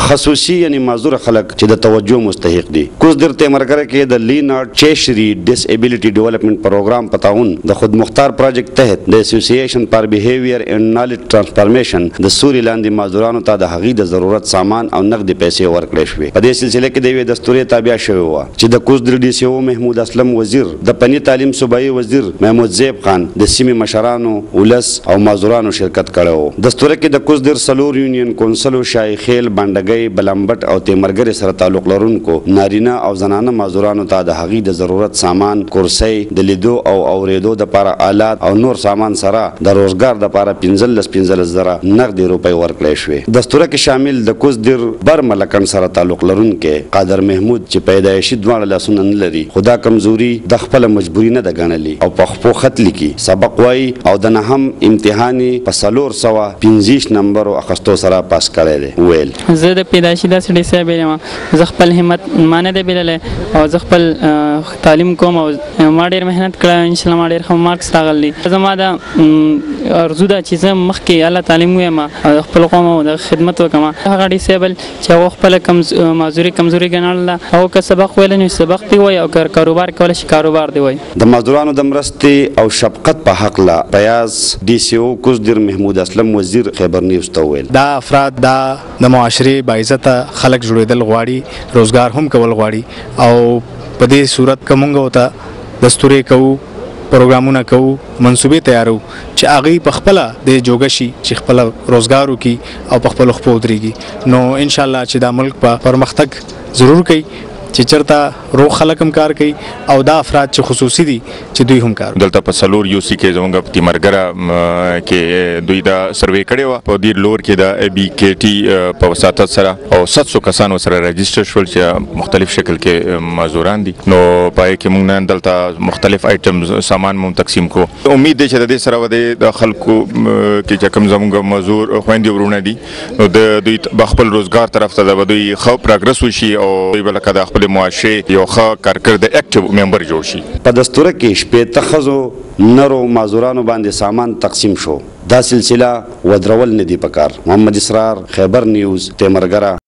خصوصي یعنی معذور خلک چې د توجه مستحق دي. کوزدر تیمرګره کې د لینارډ چیشری ډیسابیلیټي ډیولپمنٹ پروګرام په تعاون د خود مختار پروجیکټ تحت د اسوسییشن فار بیهیویر اینڈ نالج ټرانسفارمیشن د سوري لاندې معذورانو ته د هغې د ضرورت سامان او نقدي پیسې ورکړې شوې. په دې سلسله کې د یوې دستورې تابع شوې وه چې د کوزدر ډي سی او محمود اسلم وزیر، د پني تعلیم صوبایي وزیر محمود زیب خان، د سیمې مشرانو، ولس او معذورانو شرکت کړی و. دستوره کې د کوزدر څلور یونین کونسلو، شایخیل، بنډګۍ، بلمبټ او تیمرګرې سره تعلق لرونکو نارینه او زنانه معذورانو ته د هغې د ضرورت سامان، کرسۍ، د لیدو او اورېدو دپاره آلات او نور سامان سره د روزګار دپاره 15 زره نغدي روپۍ ورکړی شوې. دستوره کې شامل د کوزدر بر ملکن سره تعلق لرونکې قادر محمود چې پیدایشي دواړه لاسونه نه لري، خو دا کمزوري د خپله مجبوري نه ده ګڼلې او په خپو خط لیکي، سبق وایي او د نهم امتحان یې په 425 نمبرو اخیستو سره پاس کړی دی. ویل زه د پیدایشي داسې ډېر څه بېل یم، زه خپل همت ما نه دی بېللی او زه خپل تعلیم کوم او ما ډېر محنت کړی، انشاءالله ما ډېر ښه مارکس راغلي. زما دا ارزو ده چې زه مخکې اعلی تعلیم ووایم او خپل قوم او د خدمت وکړم. هغه ډیسیبل چې هغه خپله معذوري کمزوري ګڼله او که سبق ویلی نو سبق دی وایي او که کاروبار کولی شي کاروبار دی وایي. د معذورانو د مرستې او شفقت په هکله پیاز ډي سی او کوزدر محمود اسلم وزیر خیبر نیوز ته وویل دا افراد دا د معاشرې باعزته خلک جوړېدل غواړي، روزګار هم کول غواړي او په دې صورت که موږ ورته دستورې کوو، پروګرامونه کوو، منصوبې تیارو چې هغوی په خپله د جوګه شي چې خپله روزګار وکړي او په خپلو خپو ودرېږي. نو انشاءالله چې دا ملک په پرمختګ ضرور کوي چې چېرته روغ خلک هم کار کوي او دا افراد چې خصوصي دي چې دوی هم کار کوي. دلته په څلور یو سی کې زموږ په تیمرګره کې دوی دا سروې کړې وه. په دې لور کې د ای بي کې ټي په وساطت سره او 700 کسانو سره رجسټر شول چې مختلف شکل کې معذوران دي. نو پای کې موږ نن دلته مختلف آیټمز سامان مو تقسیم کو. امید دی چې د دې سره د خلکو کې چې کوم زموږ معذور خویندې ورونه دي نو د دوی خپل روزګار طرف ته د دوی ښه پروګرس وشي او دوی به لکه د خپل معاشرې یو ښه کارکرد اکټیو ممبر جوړ شي. په دستوره کې 15 ښځو نرو معذورانو باندې سامان تقسیم شو. دا سلسله ودرول نه دي پکار. محمد اسرار، خیبر نیوز، تیمرګره.